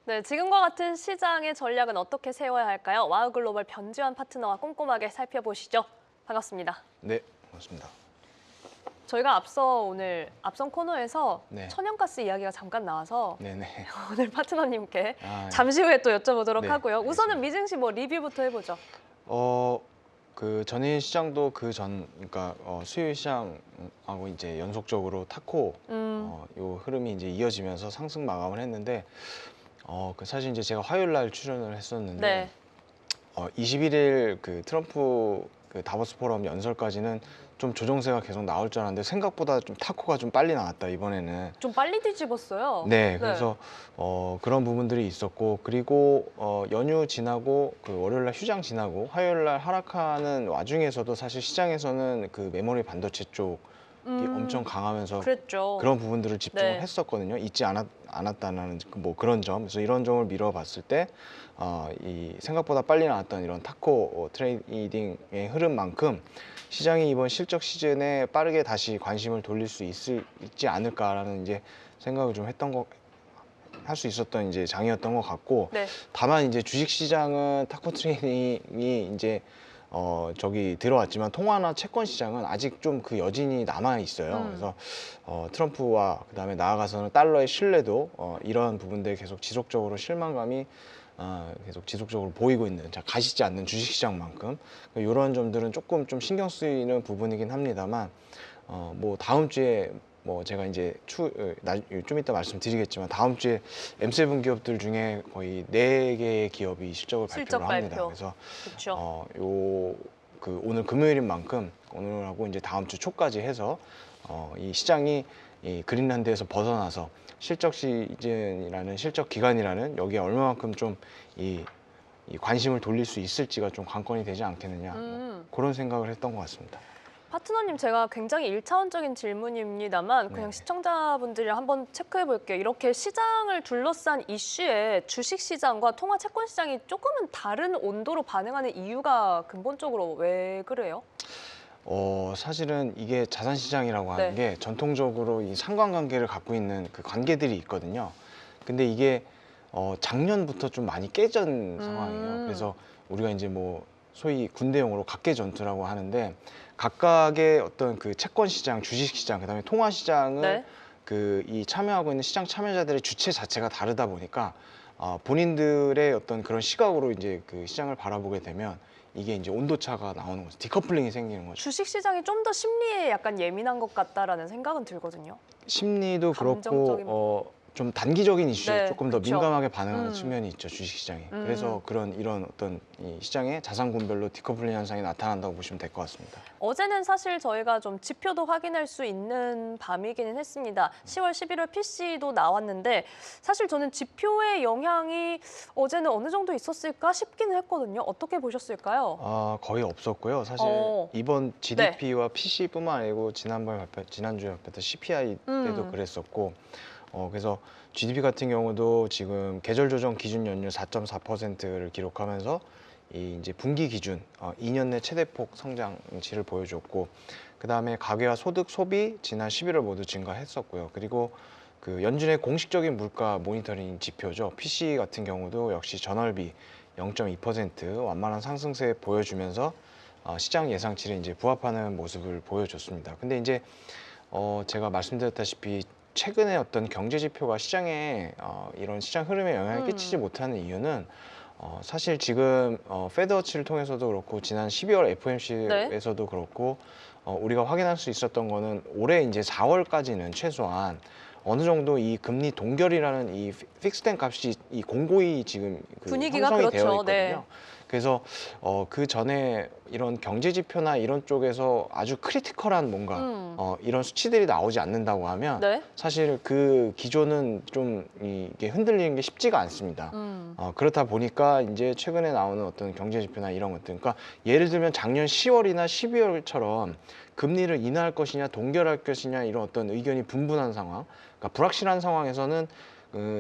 네, 지금과 같은 시장의 전략은 어떻게 세워야 할까요? 와우글로벌 변지환 파트너와 꼼꼼하게 살펴보시죠. 반갑습니다. 네, 맞습니다. 저희가 오늘 앞선 코너에서 네. 천연가스 이야기가 잠깐 나와서 네네. 오늘 파트너님께 아, 잠시 후에 또 여쭤보도록 네, 하고요. 우선은 알겠습니다. 미증시 리뷰부터 해보죠. 그 전일 시장도 그러니까 수요일 시장하고 이제 연속적으로 탔고, 요 흐름이 이제 이어지면서 상승 마감을 했는데, 그 사실 이제 제가 화요일 날 출연을 했었는데, 네, 21일 그 트럼프 그 다보스 포럼 연설까지는 좀 조정세가 계속 나올 줄 알았는데 생각보다 좀 타코가 좀 빨리 나왔다 이번에는. 좀 빨리 뒤집었어요. 네, 그래서 그런 부분들이 있었고, 그리고 연휴 지나고 그 월요일 날 휴장 지나고 화요일 날 하락하는 와중에서도 사실 시장에서는 그 메모리 반도체 쪽이 엄청 강하면서 그랬죠. 그런 부분들을 집중을 네. 했었거든요. 잊지 않았다는 뭐 그런 점. 그래서 이런 점을 미뤄봤을 때 이 생각보다 빨리 나왔던 이런 타코 트레이딩의 흐름만큼 시장이 이번 실적 시즌에 빠르게 다시 관심을 돌릴 수 있지 않을까라는 이제 생각을 좀 할 수 있었던 이제 장이었던 것 같고, 네. 다만 이제 주식 시장은 타코 트레이딩이 이제 저기 들어왔지만 통화나 채권 시장은 아직 좀 그 여진이 남아 있어요. 그래서 트럼프와 그다음에 나아가서는 달러의 신뢰도 이런 부분들 계속 지속적으로 실망감이 계속 지속적으로 보이고 있는, 자, 가시지 않는 주식 시장만큼 이런 점들은 조금 좀 신경 쓰이는 부분이긴 합니다만, 뭐 다음 주에 뭐 제가 이제 좀 이따 말씀드리겠지만 다음 주에 M7 기업들 중에 거의 4개의 기업이 실적을 실적 발표를 합니다. 발표. 그래서 그렇죠. 그 오늘 금요일인 만큼 오늘하고 이제 다음 주 초까지 해서 이 시장이 이 그린란드에서 벗어나서 실적 시즌이라는 실적 기간이라는 여기에 얼마만큼 좀 이 관심을 돌릴 수 있을지가 좀 관건이 되지 않겠느냐, 뭐 그런 생각을 했던 것 같습니다. 파트너님, 제가 굉장히 일차원적인 질문입니다만 그냥 네. 시청자분들이랑 한번 체크해 볼게요. 이렇게 시장을 둘러싼 이슈에 주식 시장과 통화 채권 시장이 조금은 다른 온도로 반응하는 이유가 근본적으로 왜 그래요? 사실은 이게 자산 시장이라고 하는 네. 게 전통적으로 이 상관관계를 갖고 있는 그 관계들이 있거든요. 근데 이게 작년부터 좀 많이 깨진 상황이에요. 그래서 우리가 이제 뭐 소위 군대용어로 각계 전투라고 하는데, 각각의 어떤 그 채권 시장, 주식 시장, 그다음에 통화 시장을 네. 그 이 참여하고 있는 시장 참여자들의 주체 자체가 다르다 보니까 본인들의 어떤 그런 시각으로 이제 그 시장을 바라보게 되면 이게 이제 온도차가 나오는 거죠. 디커플링이 생기는 거죠. 주식 시장이 좀 더 심리에 약간 예민한 것 같다라는 생각은 들거든요. 심리도 감정적인 그렇고 좀 단기적인 이슈에 네, 조금 더 그쵸. 민감하게 반응하는 측면이 있죠, 주식 시장이. 음. 그래서 이런 어떤 이 시장의 자산군별로 디커플링 현상이 나타난다고 보시면 될 것 같습니다. 어제는 사실 저희가 좀 지표도 확인할 수 있는 밤이기는 했습니다. 10월 11월 PC도 나왔는데 사실 저는 지표의 영향이 어제는 어느 정도 있었을까 싶기는 했거든요. 어떻게 보셨을까요? 거의 없었고요. 사실 이번 GDP와 PC뿐만 아니고 지난주에 발표했던 CPI 때도 그랬었고, 그래서 GDP 같은 경우도 지금 계절 조정 기준 연율 4.4%를 기록하면서 이제 분기 기준 2년 내 최대폭 성장치를 보여줬고, 그다음에 가계와 소득, 소비 지난 11월 모두 증가했었고요. 그리고 그 연준의 공식적인 물가 모니터링 지표죠. PC 같은 경우도 역시 전월비 0.2% 완만한 상승세 보여주면서 시장 예상치를 이제 부합하는 모습을 보여줬습니다. 근데 이제 제가 말씀드렸다시피 최근에 어떤 경제 지표가 시장에 이런 시장 흐름에 영향을 끼치지 못하는 이유는 사실 지금 페드워치를 통해서도 그렇고 지난 12월 FOMC에서도 그렇고 우리가 확인할 수 있었던 거는 올해 이제 4월까지는 최소한 어느 정도 이 금리 동결이라는 이 픽스된 값이 이 공고히 지금 그 분위기가 형성이 그렇죠. 되어 있거든요. 네. 그래서 그 전에 이런 경제 지표나 이런 쪽에서 아주 크리티컬한 뭔가 이런 수치들이 나오지 않는다고 하면 네. 사실 그 기조는 좀 이게 흔들리는 게 쉽지가 않습니다. 그렇다 보니까 이제 최근에 나오는 어떤 경제 지표나 이런 것들, 그러니까 예를 들면 작년 10월이나 12월처럼 금리를 인하할 것이냐 동결할 것이냐 이런 어떤 의견이 분분한 상황, 그러니까 불확실한 상황에서는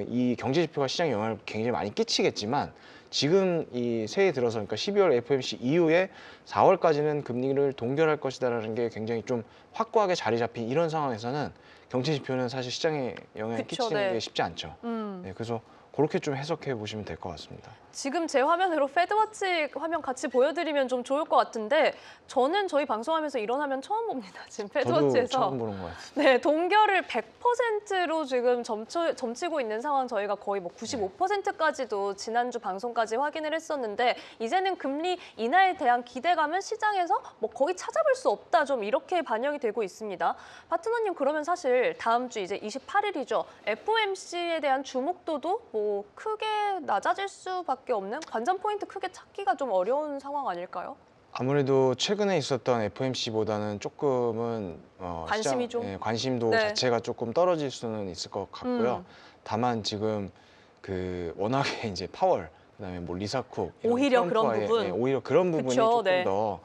이 경제 지표가 시장에 영향을 굉장히 많이 끼치겠지만, 지금 이 새해 들어서 그러니까 12월 FOMC 이후에 4월까지는 금리를 동결할 것이다라는 게 굉장히 좀 확고하게 자리 잡힌 이런 상황에서는 경제 지표는 사실 시장에 영향을 그쵸, 끼치는 네. 게 쉽지 않죠. 네, 그래서 그렇게 좀 해석해 보시면 될 것 같습니다. 지금 제 화면으로 페드워치 화면 같이 보여드리면 좀 좋을 것 같은데 저는 저희 방송하면서 이런 화면 처음 봅니다. 지금 저도 페드워치에서. 처음 보는 것 같습니다. 네, 동결을 100%로 지금 점치고 있는 상황 저희가 거의 뭐 95%까지도 지난주 방송까지 확인을 했었는데 이제는 금리 인하에 대한 기대감은 시장에서 뭐 거의 찾아볼 수 없다 좀 이렇게 반영이 되고 있습니다. 파트너님 그러면 사실 다음 주 이제 28일이죠. FOMC에 대한 주목도도 뭐 크게 낮아질 수밖에 없는 관전 포인트 크게 찾기가 좀 어려운 상황 아닐까요? 아무래도 최근에 있었던 FOMC보다는 조금은 관심이 좀? 관심도 네. 자체가 조금 떨어질 수는 있을 것 같고요. 음. 다만 지금 그 워낙에 이제 파월 그다음에 뭐 리사쿡 이런 오히려 그런 트럼프와의, 부분. 오히려 그런 부분이 그쵸, 조금 네. 더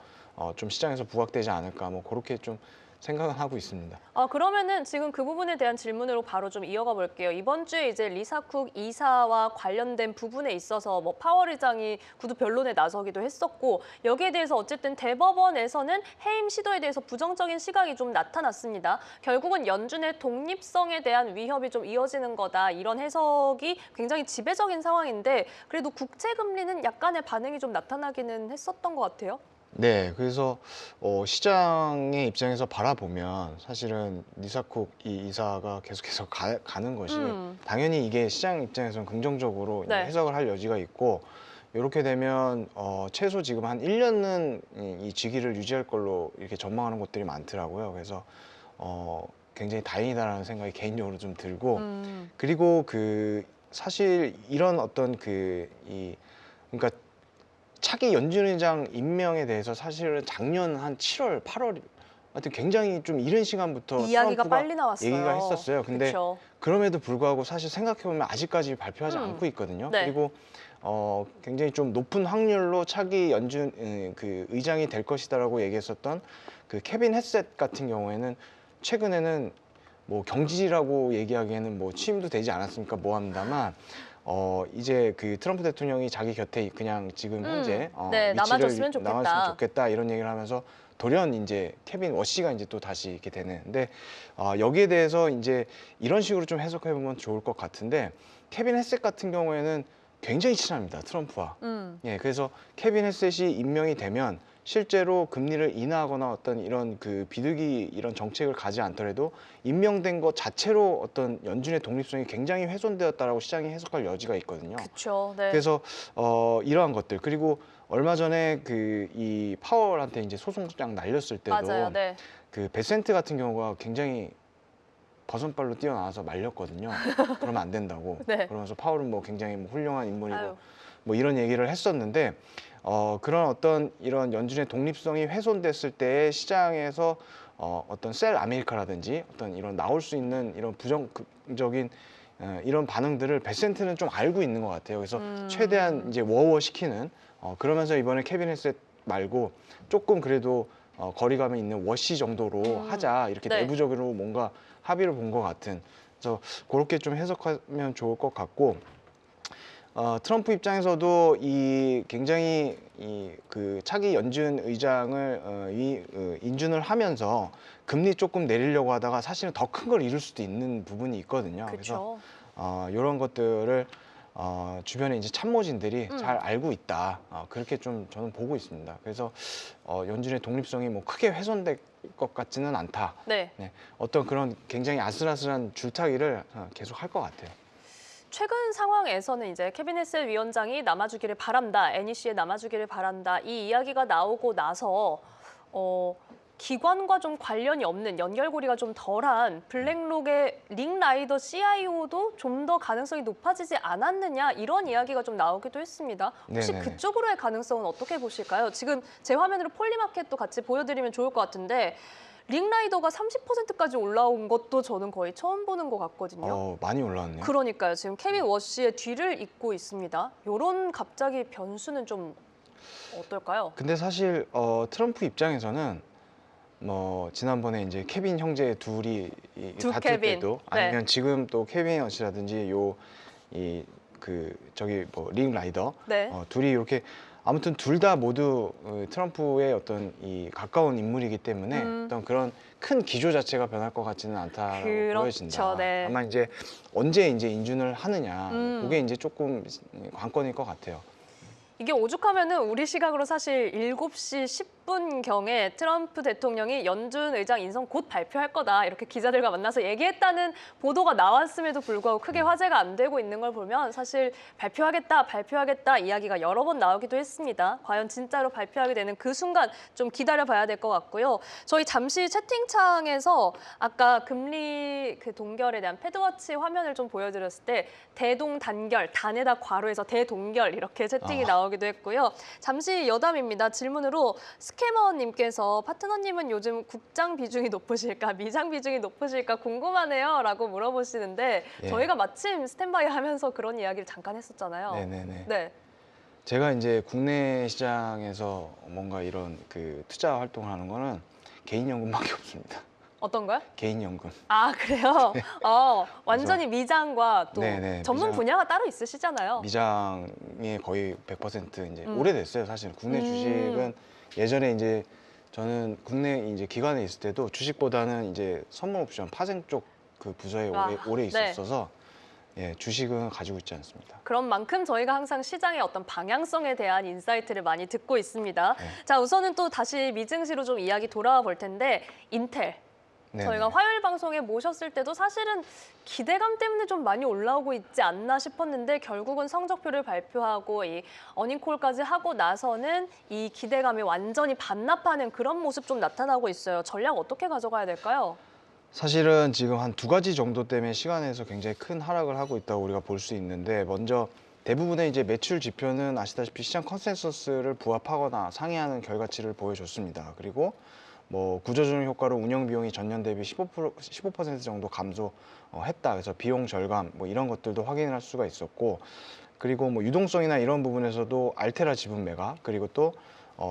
좀 시장에서 부각되지 않을까 뭐 그렇게 좀 생각은 하고 있습니다. 그러면은 지금 그 부분에 대한 질문으로 바로 좀 이어가 볼게요. 이번 주에 이제 리사쿡 이사와 관련된 부분에 있어서 뭐 파월 의장이 구두 변론에 나서기도 했었고 여기에 대해서 어쨌든 대법원에서는 해임 시도에 대해서 부정적인 시각이 좀 나타났습니다. 결국은 연준의 독립성에 대한 위협이 좀 이어지는 거다. 이런 해석이 굉장히 지배적인 상황인데 그래도 국채 금리는 약간의 반응이 좀 나타나기는 했었던 것 같아요. 네, 그래서 시장의 입장에서 바라보면 사실은 리사쿡 이 이사가 계속해서 가는 것이 당연히 이게 시장 입장에서는 긍정적으로 이제 네. 해석을 할 여지가 있고 이렇게 되면 최소 지금 한 1년은 이 직위를 유지할 걸로 이렇게 전망하는 곳들이 많더라고요. 그래서 굉장히 다행이다라는 생각이 개인적으로 좀 들고 그리고 그 사실 이런 어떤 그러니까 차기 연준 의장 임명에 대해서 사실은 작년 한 7월, 8월 하여튼 굉장히 좀 이른 시간부터 이야기가 트럼프가 빨리 나왔어요. 얘기가 했었어요. 근데 그쵸. 그럼에도 불구하고 사실 생각해 보면 아직까지 발표하지 않고 있거든요. 네. 그리고 굉장히 좀 높은 확률로 차기 연준 그 의장이 될 것이다라고 얘기했었던 그 케빈 헤셋 같은 경우에는 최근에는 뭐 경질이라고 얘기하기에는 뭐 취임도 되지 않았으니까 뭐합니다만 이제 그 트럼프 대통령이 자기 곁에 그냥 지금 현재 네, 위치를 남아줬으면 좋겠다. 남았으면 좋겠다 이런 얘기를 하면서 돌연 이제 케빈 워시가 이제 또 다시 이렇게 되는데 여기에 대해서 이제 이런 식으로 좀 해석해 보면 좋을 것 같은데 케빈 헤셋 같은 경우에는 굉장히 친합니다 트럼프와. 예, 그래서 케빈 헤셋이 임명이 되면 실제로 금리를 인하하거나 어떤 이런 그 비둘기 이런 정책을 가지 않더라도 임명된 것 자체로 어떤 연준의 독립성이 굉장히 훼손되었다라고 시장이 해석할 여지가 있거든요. 그렇죠. 네. 그래서 이러한 것들 그리고 얼마 전에 그 이 파월한테 이제 소송장 날렸을 때도 맞아요. 네. 그 베센트 같은 경우가 굉장히 버선발로 뛰어나와서 말렸거든요. 그러면 안 된다고. 네. 그러면서 파월은 뭐 굉장히 뭐 훌륭한 인물이고 아유. 뭐 이런 얘기를 했었는데 그런 어떤 이런 연준의 독립성이 훼손됐을 때 시장에서 어떤 셀 아메리카라든지 어떤 이런 나올 수 있는 이런 부정적인 이런 반응들을 베센트는 좀 알고 있는 것 같아요. 그래서 최대한 이제 워시키는 그러면서 이번에 케빈 헤셋 말고 조금 그래도 거리감이 있는 워시 정도로 하자 이렇게 네. 내부적으로 뭔가 합의를 본 것 같은 그래서 그렇게 좀 해석하면 좋을 것 같고 트럼프 입장에서도 이 굉장히 그 차기 연준 의장을 인준을 하면서 금리 조금 내리려고 하다가 사실은 더 큰 걸 이룰 수도 있는 부분이 있거든요. 그렇죠. 그래서 이런 것들을 주변에 이제 참모진들이 잘 알고 있다. 그렇게 좀 저는 보고 있습니다. 그래서 연준의 독립성이 뭐 크게 훼손될 것 같지는 않다. 네. 네, 어떤 그런 굉장히 아슬아슬한 줄타기를 계속 할 것 같아요. 최근 상황에서는 이제 케빈 헤셋 위원장이 남아주기를 바란다, NEC에 남아주기를 바란다 이 이야기가 나오고 나서 기관과 좀 관련이 없는 연결고리가 좀 덜한 블랙록의 링 라이더 CIO도 좀 더 가능성이 높아지지 않았느냐 이런 이야기가 좀 나오기도 했습니다. 혹시 네네네. 그쪽으로의 가능성은 어떻게 보실까요? 지금 제 화면으로 폴리마켓도 같이 보여드리면 좋을 것 같은데 링라이더가 30%까지 올라온 것도 저는 거의 처음 보는 것 같거든요. 많이 올라왔네요. 그러니까요. 지금 케빈 워시의 뒤를 잇고 있습니다. 이런 갑자기 변수는 좀 어떨까요? 근데 사실 트럼프 입장에서는 뭐 지난번에 이제 케빈 형제 둘이 두 다툴 케빈. 때도 네. 아니면 지금 또 케빈 워시라든지 이 그 저기 뭐 링 라이더 네. 둘이 이렇게 아무튼 둘 다 모두 트럼프의 어떤 이 가까운 인물이기 때문에 어떤 그런 큰 기조 자체가 변할 것 같지는 않다라고 그렇죠, 보여진다. 네. 다만 이제 언제 이제 인준을 하느냐 그게 이제 조금 관건일 것 같아요. 이게 오죽하면은 우리 시각으로 사실 7시 10분경에 트럼프 대통령이 연준 의장 인선 곧 발표할 거다 이렇게 기자들과 만나서 얘기했다는 보도가 나왔음에도 불구하고 크게 화제가 안 되고 있는 걸 보면 사실 발표하겠다 이야기가 여러 번 나오기도 했습니다. 과연 진짜로 발표하게 되는 그 순간 좀 기다려봐야 될 것 같고요. 저희 잠시 채팅창에서 아까 금리 그 동결에 대한 패드워치 화면을 좀 보여드렸을 때 대동단결, 단에다 괄호에서 대동결 이렇게 채팅이 나오기도 했고요. 잠시 여담입니다. 질문으로 스캐머님께서 파트너님은 요즘 국장 비중이 높으실까 미장 비중이 높으실까 궁금하네요 라고 물어보시는데 예. 저희가 마침 스탠바이 하면서 그런 이야기를 잠깐 했었잖아요. 네네네. 네. 제가 이제 국내 시장에서 뭔가 이런 그 투자 활동을 하는 거는 개인연금밖에 없습니다. 어떤 거요? 개인연금. 아, 그래요? 완전히 미장과 또 네네, 전문 미장. 분야가 따로 있으시잖아요. 미장에 거의 100% 이제 오래됐어요. 사실 국내 주식은 예전에 이제 저는 국내 이제 기관에 있을 때도 주식보다는 이제 선물 옵션 파생 쪽 그 부서에 오래 네. 있었어서 예, 주식은 가지고 있지 않습니다. 그런 만큼 저희가 항상 시장의 어떤 방향성에 대한 인사이트를 많이 듣고 있습니다. 네. 자, 우선은 또 다시 미증시로 좀 이야기 돌아와 볼 텐데 인텔. 네네. 저희가 화요일 방송에 모셨을 때도 사실은 기대감 때문에 좀 많이 올라오고 있지 않나 싶었는데 결국은 성적표를 발표하고 이 어닝콜까지 하고 나서는 이 기대감이 완전히 반납하는 그런 모습 좀 나타나고 있어요. 전략 어떻게 가져가야 될까요? 사실은 지금 한 2가지 정도 때문에 시간에서 굉장히 큰 하락을 하고 있다고 우리가 볼 수 있는데 먼저 대부분의 이제 매출 지표는 아시다시피 시장 컨센서스를 부합하거나 상회하는 결과치를 보여줬습니다. 그리고 뭐 구조조정 효과로 운영 비용이 전년 대비 15% 정도 감소했다. 그래서 비용 절감 뭐 이런 것들도 확인을 할 수가 있었고 그리고 뭐 유동성이나 이런 부분에서도 알테라 지분 매각 그리고 또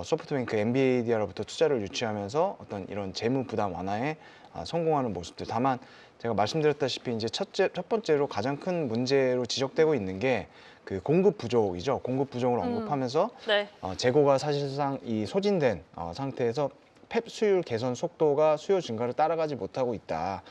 소프트뱅크 엔비디아로부터 투자를 유치하면서 어떤 이런 재무 부담 완화에 성공하는 모습들. 다만 제가 말씀드렸다시피 이제 첫 번째로 가장 큰 문제로 지적되고 있는 게 그 공급 부족이죠. 공급 부족을 언급하면서 네. 재고가 사실상 이 소진된 상태에서 펩 수율 개선 속도가 수요 증가를 따라가지 못하고 있다.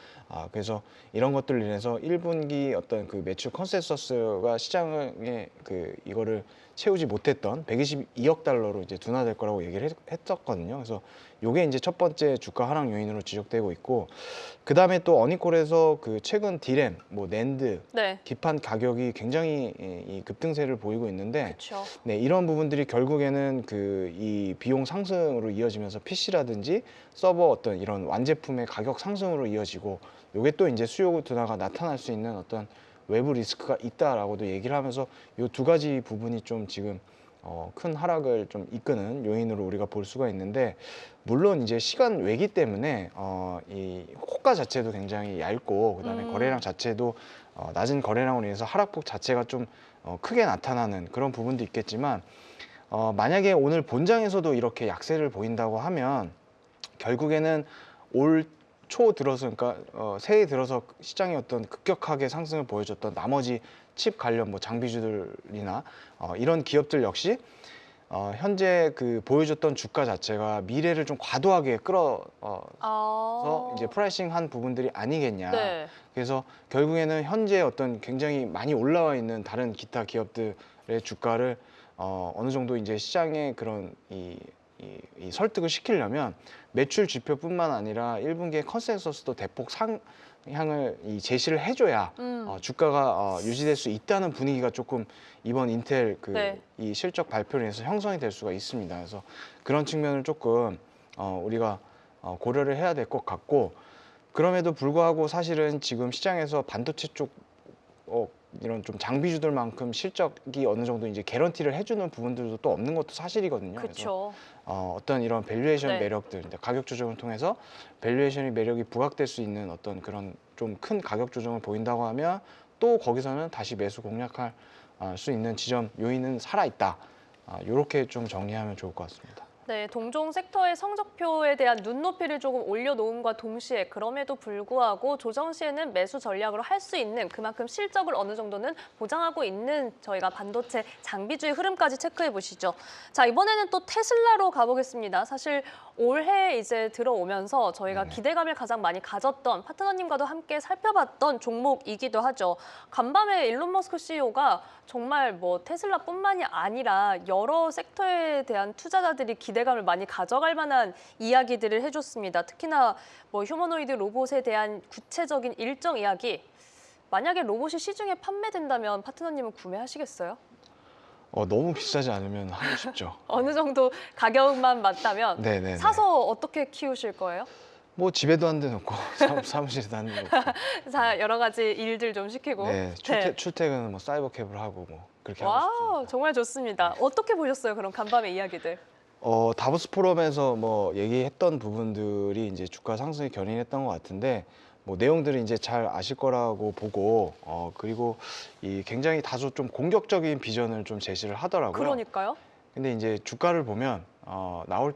그래서 이런 것들로 인해서 1분기 어떤 그 매출 컨센서스가 시장에 그 이거를 채우지 못했던 122억 달러로 이제 둔화될 거라고 얘기를 했었거든요. 그래서 요게 이제 첫 번째 주가 하락 요인으로 지적되고 있고 그 다음에 또 어니콜에서 그 최근 디램, 뭐 낸드, 네. 기판 가격이 굉장히 이 급등세를 보이고 있는데 그렇죠. 네, 이런 부분들이 결국에는 그 이 비용 상승으로 이어지면서 PC라든지 서버 어떤 이런 완제품의 가격 상승으로 이어지고 요게 또 이제 수요 둔화가 나타날 수 있는 어떤 외부 리스크가 있다라고도 얘기를 하면서 요 2가지 부분이 좀 지금 큰 하락을 좀 이끄는 요인으로 우리가 볼 수가 있는데 물론 이제 시간 외기 때문에 이 호가 자체도 굉장히 얇고 그다음에 거래량 자체도 낮은 거래량으로 인해서 하락폭 자체가 좀 크게 나타나는 그런 부분도 있겠지만 만약에 오늘 본장에서도 이렇게 약세를 보인다고 하면 결국에는 올 초 들어서 그러니까 새해 들어서 시장이 어떤 급격하게 상승을 보여줬던 나머지 칩 관련 뭐 장비주들이나 이런 기업들 역시 현재 그 보여줬던 주가 자체가 미래를 좀 과도하게 끌어서 이제 프라이싱한 부분들이 아니겠냐. 네. 그래서 결국에는 현재 어떤 굉장히 많이 올라와 있는 다른 기타 기업들의 주가를 어느 정도 이제 시장의 그런 이 설득을 시키려면 매출 지표뿐만 아니라 1분기의 컨센서스도 대폭 상향을 제시를 해줘야 주가가 유지될 수 있다는 분위기가 조금 이번 인텔 그 네. 이 실적 발표로 인해서 형성이 될 수가 있습니다. 그래서 그런 측면을 조금 우리가 고려를 해야 될 것 같고 그럼에도 불구하고 사실은 지금 시장에서 반도체 쪽 이런 좀 장비주들만큼 실적이 어느 정도 이제 개런티를 해주는 부분들도 또 없는 것도 사실이거든요. 그래서 그렇죠. 어떤 이런 밸류에이션 네. 매력들, 가격 조정을 통해서 밸류에이션의 매력이 부각될 수 있는 어떤 그런 좀 큰 가격 조정을 보인다고 하면 또 거기서는 다시 매수 공략할 수 있는 지점 요인은 살아 있다. 이렇게 좀 정리하면 좋을 것 같습니다. 네, 동종 섹터의 성적표에 대한 눈높이를 조금 올려놓음과 동시에 그럼에도 불구하고 조정 시에는 매수 전략으로 할 수 있는 그만큼 실적을 어느 정도는 보장하고 있는 저희가 반도체 장비주의 흐름까지 체크해 보시죠. 자, 이번에는 또 테슬라로 가보겠습니다. 사실 올해 이제 들어오면서 저희가 기대감을 가장 많이 가졌던 파트너님과도 함께 살펴봤던 종목이기도 하죠. 간밤에 일론 머스크 CEO가 정말 뭐 테슬라뿐만이 아니라 여러 섹터에 대한 투자자들이 기대감을 많이 가져갈 만한 이야기들을 해줬습니다. 특히나 뭐 휴머노이드 로봇에 대한 구체적인 일정 이야기. 만약에 로봇이 시중에 판매된다면 파트너님은 구매하시겠어요? 너무 비싸지 않으면 하고 싶죠. 어느 정도 가격만 맞다면 네네. 사서 어떻게 키우실 거예요? 뭐 집에도 한 대 놓고 사무실에도 한 대 놓고. 자, 여러 가지 일들 좀 시키고. 네, 출퇴근은 뭐 사이버 캡을 하고 뭐 그렇게 하고 와우, 싶습니다. 정말 좋습니다. 어떻게 보셨어요? 그럼 간밤의 이야기들. 다보스 포럼에서 뭐 얘기했던 부분들이 이제 주가 상승에 견인했던 것 같은데 뭐 내용들을 이제 잘 아실 거라고 보고 그리고 이 굉장히 다소 좀 공격적인 비전을 좀 제시를 하더라고요. 그러니까요. 근데 이제 주가를 보면 나올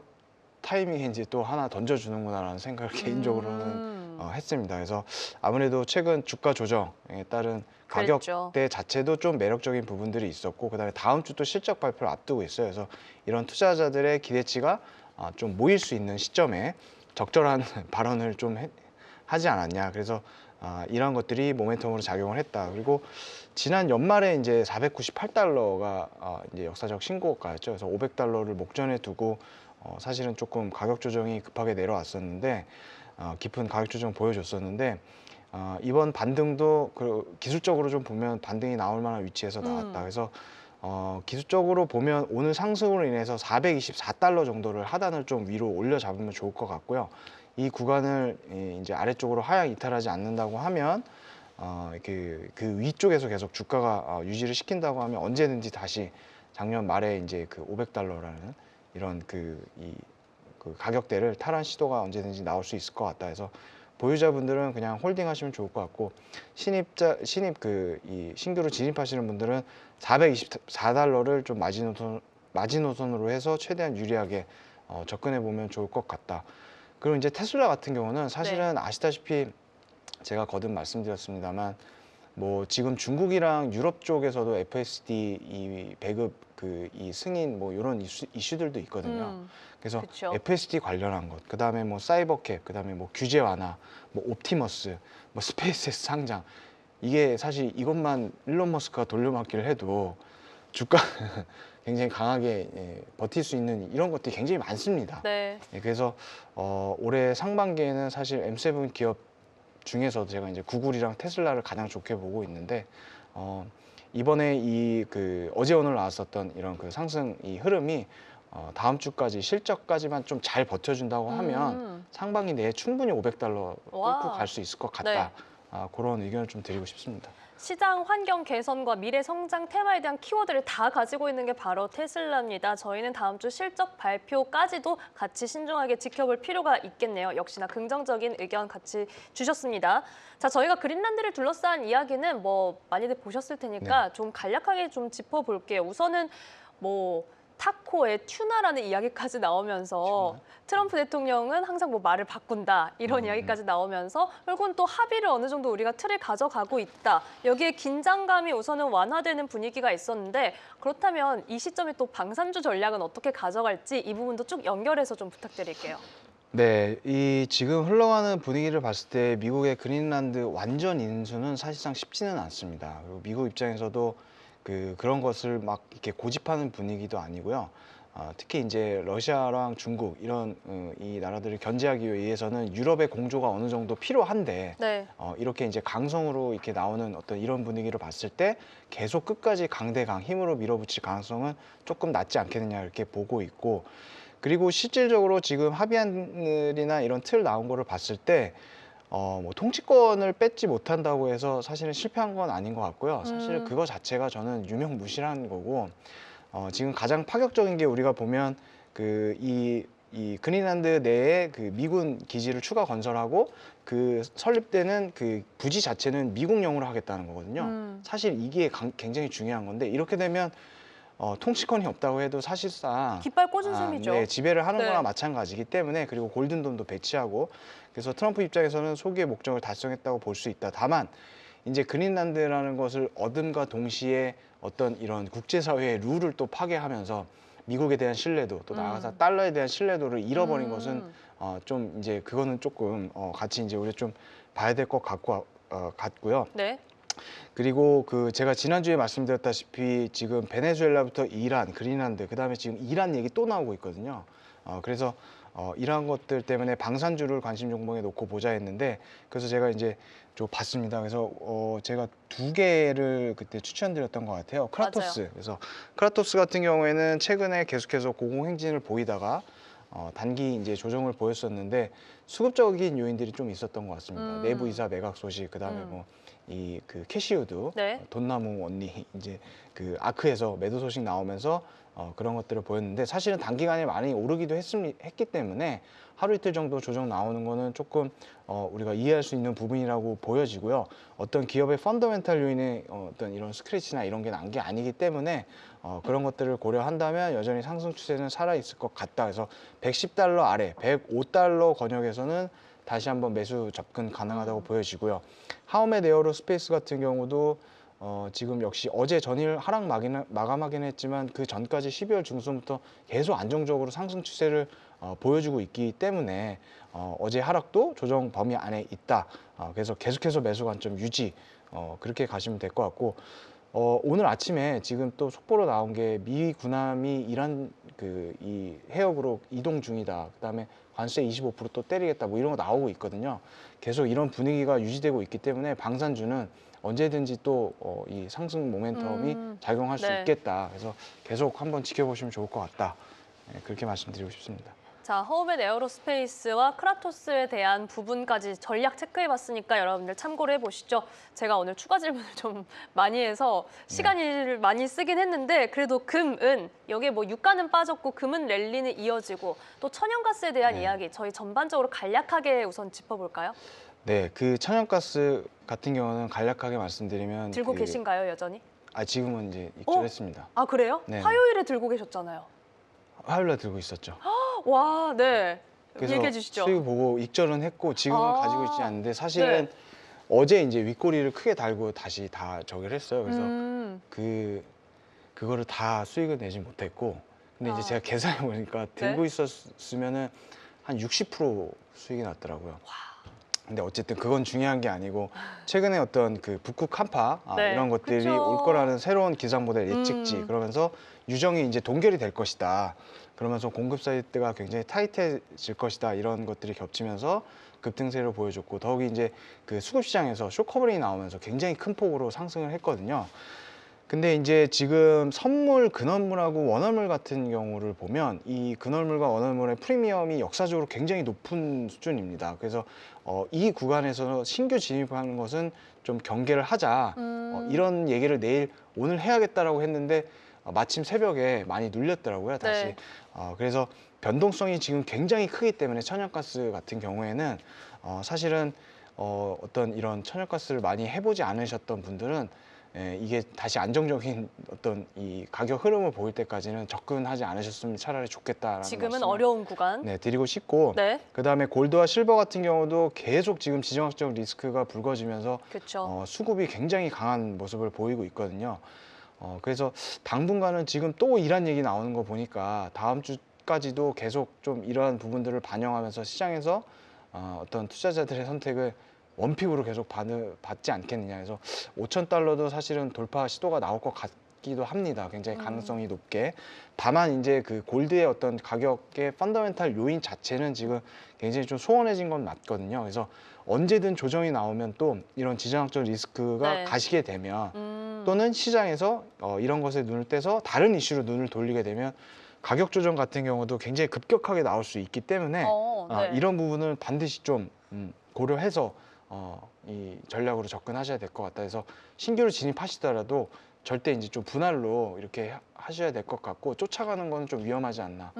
타이밍에 이제 또 하나 던져주는구나라는 생각을 개인적으로는 했습니다. 그래서 아무래도 최근 주가 조정에 따른 그랬죠. 가격대 자체도 좀 매력적인 부분들이 있었고 그다음에 다음 주 또 실적 발표를 앞두고 있어요. 그래서 이런 투자자들의 기대치가 좀 모일 수 있는 시점에 적절한 발언을 좀 하지 않았냐. 그래서 이런 것들이 모멘텀으로 작용을 했다. 그리고 지난 연말에 이제 498달러가 이제 역사적 신고가였죠. 그래서 500달러를 목전에 두고 사실은 조금 가격 조정이 급하게 내려왔었는데 깊은 가격 조정 보여줬었는데 이번 반등도 기술적으로 좀 보면 반등이 나올 만한 위치에서 나왔다. 그래서 기술적으로 보면 오늘 상승으로 인해서 424달러 정도를 하단을 좀 위로 올려 잡으면 좋을 것 같고요. 이 구간을 이제 아래쪽으로 하향 이탈하지 않는다고 하면 그 위쪽에서 계속 주가가 유지를 시킨다고 하면 언제든지 다시 작년 말에 이제 그 500달러라는 이런 그 가격대를 탈환 시도가 언제든지 나올 수 있을 것 같다 해서 보유자분들은 그냥 홀딩하시면 좋을 것 같고 신규로 진입하시는 분들은 424달러를 좀 마지노선으로 해서 최대한 유리하게 접근해 보면 좋을 것 같다. 그리고 이제 테슬라 같은 경우는 사실은 아시다시피 제가 거듭 말씀드렸습니다만 뭐 지금 중국이랑 유럽 쪽에서도 FSD 이 배급 이 승인 뭐 이런 이슈들도 있거든요. 그래서 그쵸. FSD 관련한 것, 그 다음에 뭐 사이버캡, 그 다음에 뭐 규제 완화, 뭐 옵티머스, 뭐 스페이스X 상장 이게 사실 이것만 일론 머스크가 돌려막기를 해도 주가 굉장히 강하게 버틸 수 있는 이런 것들이 굉장히 많습니다. 네. 그래서 올해 상반기에는 사실 M7 기업 중에서도 제가 이제 구글이랑 테슬라를 가장 좋게 보고 있는데 이번에 어제 오늘 나왔었던 이런 그 상승 이 흐름이 다음 주까지 실적까지만 좀 잘 버텨준다고 하면 상반기 내에 충분히 500달러 끌고 갈 수 있을 것 같다. 그런 의견을 좀 드리고 싶습니다. 시장 환경 개선과 미래 성장 테마에 대한 키워드를 다 가지고 있는 게 바로 테슬라입니다. 저희는 다음 주 실적 발표까지도 같이 신중하게 지켜볼 필요가 있겠네요. 역시나 긍정적인 의견 같이 주셨습니다. 자, 저희가 그린란드를 둘러싼 이야기는 뭐 많이들 보셨을 테니까 좀 간략하게 좀 짚어볼게요. 우선은 뭐 타코의 튜나라는 이야기까지 나오면서 트럼프 대통령은 항상 뭐 말을 바꾼다 이런 이야기까지 나오면서 결국은 또 합의를 어느 정도 우리가 틀에 가져가고 있다. 여기에 긴장감이 우선은 완화되는 분위기가 있었는데 그렇다면 이 시점에 또 방산주 전략은 어떻게 가져갈지 이 부분도 쭉 연결해서 좀 부탁드릴게요. 네, 이 지금 흘러가는 분위기를 봤을 때 미국의 그린란드 완전 인수는 사실상 쉽지는 않습니다. 그리고 미국 입장에서도 그런 것을 막 이렇게 고집하는 분위기도 아니고요. 특히 이제 러시아랑 중국 이런 이 나라들을 견제하기 위해서는 유럽의 공조가 어느 정도 필요한데 이렇게 이제 강성으로 이렇게 나오는 어떤 이런 분위기를 봤을 때 계속 끝까지 강대강 힘으로 밀어붙일 가능성은 조금 낮지 않겠느냐 이렇게 보고 있고 그리고 실질적으로 지금 합의안이나 이런 틀 나온 거를 봤을 때 뭐 통치권을 뺏지 못한다고 해서 사실은 실패한 건 아닌 것 같고요. 사실 그거 자체가 저는 유명무실한 거고 지금 가장 파격적인 게 우리가 보면 이 그린란드 내에 그 미군 기지를 추가 건설하고 그 설립되는 그 부지 자체는 미국령으로 하겠다는 거거든요. 사실 이게 굉장히 중요한 건데 이렇게 되면 통치권이 없다고 해도 사실상 깃발 꽂은 셈이죠. 네, 지배를 하는 네. 거나 마찬가지이기 때문에 그리고 골든돔도 배치하고 그래서 트럼프 입장에서는 소기의 목적을 달성했다고 볼 수 있다. 다만 이제 그린란드라는 것을 얻음과 동시에 어떤 이런 국제사회의 룰을 또 파괴하면서 미국에 대한 신뢰도 또 나아가서 달러에 대한 신뢰도를 잃어버린 것은 좀 이제 그거는 조금 같이 이제 우리 좀 봐야 될 것 같고요. 네. 그리고 그 제가 지난주에 말씀드렸다시피 지금 베네수엘라부터 이란, 그린란드, 그다음에 지금 이란 얘기 또 나오고 있거든요. 그래서 이러한 것들 때문에 방산주를 관심 종목에 놓고 보자 했는데 그래서 제가 이제 좀 봤습니다. 그래서 제가 두 개를 그때 추천드렸던 것 같아요. 크라토스. 맞아요. 그래서 크라토스 같은 경우에는 최근에 계속해서 고공행진을 보이다가 단기 이제 조정을 보였었는데 수급적인 요인들이 좀 있었던 것 같습니다. 내부 이사 매각 소식, 그다음에 뭐 이 그 캐시우드, 네. 돈나무 언니 이제 그 아크에서 매도 소식 나오면서 그런 것들을 보였는데 사실은 단기간에 많이 오르기도 했기 때문에 하루 이틀 정도 조정 나오는 거는 조금 우리가 이해할 수 있는 부분이라고 보여지고요. 어떤 기업의 펀더멘탈 요인의 어떤 이런 스크래치나 이런 게 난 게 아니기 때문에 그런 것들을 고려한다면 여전히 상승 추세는 살아 있을 것 같다. 그래서 110달러 아래, 105달러 권역에서는 다시 한번 매수 접근 가능하다고 보여지고요. 하우메드 에어로스페이스 같은 경우도 지금 역시 어제 전일 하락 마감하긴 했지만 그 전까지 12월 중순부터 계속 안정적으로 상승 추세를 보여주고 있기 때문에 어제 하락도 조정 범위 안에 있다. 그래서 계속해서 매수 관점 유지 그렇게 가시면 될 것 같고 오늘 아침에 지금 또 속보로 나온 게 미 군함이 이란 이 해역으로 이동 중이다. 그다음에 관세 25%또 때리겠다. 뭐 이런 거 나오고 있거든요. 계속 이런 분위기가 유지되고 있기 때문에 방산주는 언제든지 또 이 상승 모멘텀이 작용할 수 네. 있겠다. 그래서 계속 한번 지켜보시면 좋을 것 같다. 네, 그렇게 말씀드리고 싶습니다. 자, 하우메드 에어로스페이스와 크라토스에 대한 부분까지 전략 체크해봤으니까 여러분들 참고를 해보시죠. 제가 오늘 추가 질문을 좀 많이 해서 시간을 많이 쓰긴 했는데 그래도 금은 여기에 뭐 유가는 빠졌고 금은 랠리는 이어지고 또 천연가스에 대한 이야기 저희 전반적으로 간략하게 우선 짚어볼까요? 네, 그 천연가스 같은 경우는 간략하게 말씀드리면 들고 계신가요, 여전히? 지금은 이제 입주했습니다. 아, 그래요? 네. 화요일에 들고 계셨잖아요. 화요일날 들고 있었죠. 와, 네. 그래서 얘기해 주시죠. 수익 보고 익절은 했고 지금은 가지고 있지 않는데 사실은 네. 어제 이제 윗꼬리를 크게 달고 다시 다 저기를 했어요. 그래서 그거를 다 수익을 내지 못했고 근데 이제 제가 계산해 보니까 들고 있었으면은 한 60% 수익이 났더라고요. 근데 어쨌든 그건 중요한 게 아니고 최근에 어떤 그 북극 한파 네, 이런 것들이 그쵸. 올 거라는 새로운 기상 모델 예측지 그러면서 유정이 이제 동결이 될 것이다. 그러면서 공급 사이드가 굉장히 타이트해질 것이다. 이런 것들이 겹치면서 급등세를 보여줬고 더욱이 이제 그 수급 시장에서 쇼커버링이 나오면서 굉장히 큰 폭으로 상승을 했거든요. 근데 이제 지금 선물, 근원물하고 원화물 같은 경우를 보면 이 근원물과 원화물의 프리미엄이 역사적으로 굉장히 높은 수준입니다. 그래서 이 구간에서 신규 진입하는 것은 좀 경계를 하자. 이런 얘기를 오늘 해야겠다라고 했는데 마침 새벽에 많이 눌렸더라고요, 다시. 네. 그래서 변동성이 지금 굉장히 크기 때문에 천연가스 같은 경우에는 사실은 어떤 이런 천연가스를 많이 해보지 않으셨던 분들은 이게 다시 안정적인 어떤 이 가격 흐름을 보일 때까지는 접근하지 않으셨으면 차라리 좋겠다라는 지금은 말씀을 어려운 구간. 네, 드리고 싶고 네. 그다음에 골드와 실버 같은 경우도 계속 지금 지정학적 리스크가 불거지면서 그렇죠. 수급이 굉장히 강한 모습을 보이고 있거든요. 그래서 당분간은 지금 또 이란 얘기 나오는 거 보니까 다음 주까지도 계속 좀 이러한 부분들을 반영하면서 시장에서 어떤 투자자들의 선택을 원픽으로 계속 받지 않겠느냐 해서 5,000달러도 사실은 돌파 시도가 나올 것 같기도 합니다. 굉장히 가능성이 높게. 다만 이제 그 골드의 어떤 가격의 펀더멘탈 요인 자체는 지금 굉장히 좀 소원해진 건 맞거든요. 그래서 언제든 조정이 나오면 또 이런 지정학적 리스크가 네. 가시게 되면 또는 시장에서 이런 것에 눈을 떼서 다른 이슈로 눈을 돌리게 되면 가격 조정 같은 경우도 굉장히 급격하게 나올 수 있기 때문에 네. 이런 부분을 반드시 좀 고려해서 이 전략으로 접근하셔야 될 것 같다 해서 신규로 진입하시더라도 절대 이제 좀 분할로 이렇게 하셔야 될 것 같고 쫓아가는 건 좀 위험하지 않나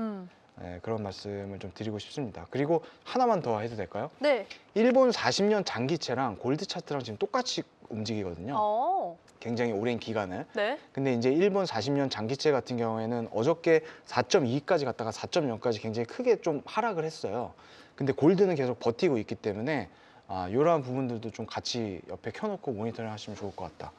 네, 그런 말씀을 좀 드리고 싶습니다. 그리고 하나만 더 해도 될까요? 네. 일본 40년 장기채랑 골드 차트랑 지금 똑같이 움직이거든요. 어, 굉장히 오랜 기간을. 네. 근데 이제 일본 40년 장기채 같은 경우에는 어저께 4.2까지 갔다가 4.0까지 굉장히 크게 좀 하락을 했어요. 근데 골드는 계속 버티고 있기 때문에 이러한 부분들도 좀 같이 옆에 켜놓고 모니터링 하시면 좋을 것 같다.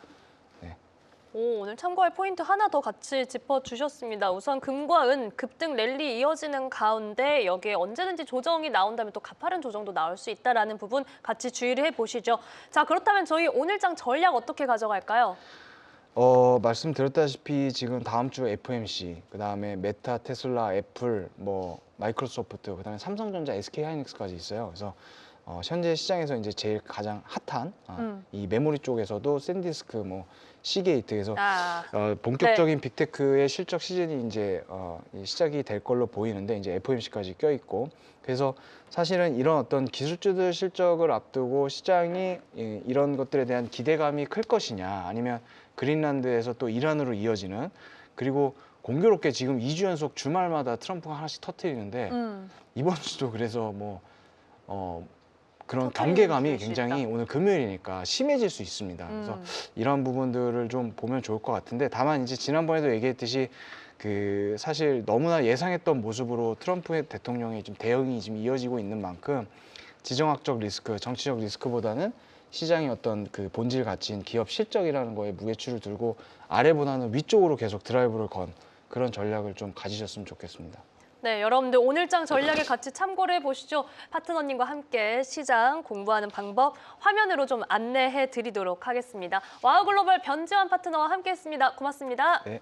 오, 오늘 참고할 포인트 하나 더 같이 짚어주셨습니다. 우선 금과 은 급등 랠리 이어지는 가운데 여기에 언제든지 조정이 나온다면 또 가파른 조정도 나올 수 있다는 부분 같이 주의를 해보시죠. 자, 그렇다면 저희 오늘장 전략 어떻게 가져갈까요? 말씀드렸다시피 지금 다음 주 FMC, 그다음에 메타, 테슬라, 애플, 뭐 마이크로소프트, 그다음에 삼성전자, SK하이닉스까지 있어요. 그래서 현재 시장에서 이제 제일 가장 핫한 이 메모리 쪽에서도 샌디스크, 뭐 시게이트에서 본격적인 빅테크의 실적 시즌이 이제 시작이 될 걸로 보이는데 이제 FOMC까지 껴 있고, 그래서 사실은 이런 어떤 기술주들 실적을 앞두고 시장이 이런 것들에 대한 기대감이 클 것이냐, 아니면 그린란드에서 또 이란으로 이어지는, 그리고 공교롭게 지금 2주 연속 주말마다 트럼프가 하나씩 터뜨리는데 이번 주도 그래서 뭐 그런 경계감이 굉장히 오늘 금요일이니까 심해질 수 있습니다. 그래서 이런 부분들을 좀 보면 좋을 것 같은데, 다만 이제 지난번에도 얘기했듯이 그 사실 너무나 예상했던 모습으로 트럼프 대통령의 좀 대응이 지금 이어지고 있는 만큼 지정학적 리스크, 정치적 리스크보다는 시장의 어떤 그 본질 가치인 기업 실적이라는 거에 무게추를 두고 아래보다는 위쪽으로 계속 드라이브를 건 그런 전략을 좀 가지셨으면 좋겠습니다. 네, 여러분들 오늘장 전략에 같이 참고를 해보시죠. 파트너님과 함께 시장 공부하는 방법 화면으로 좀 안내해 드리도록 하겠습니다. 와우글로벌 변지환 파트너와 함께했습니다. 고맙습니다. 네.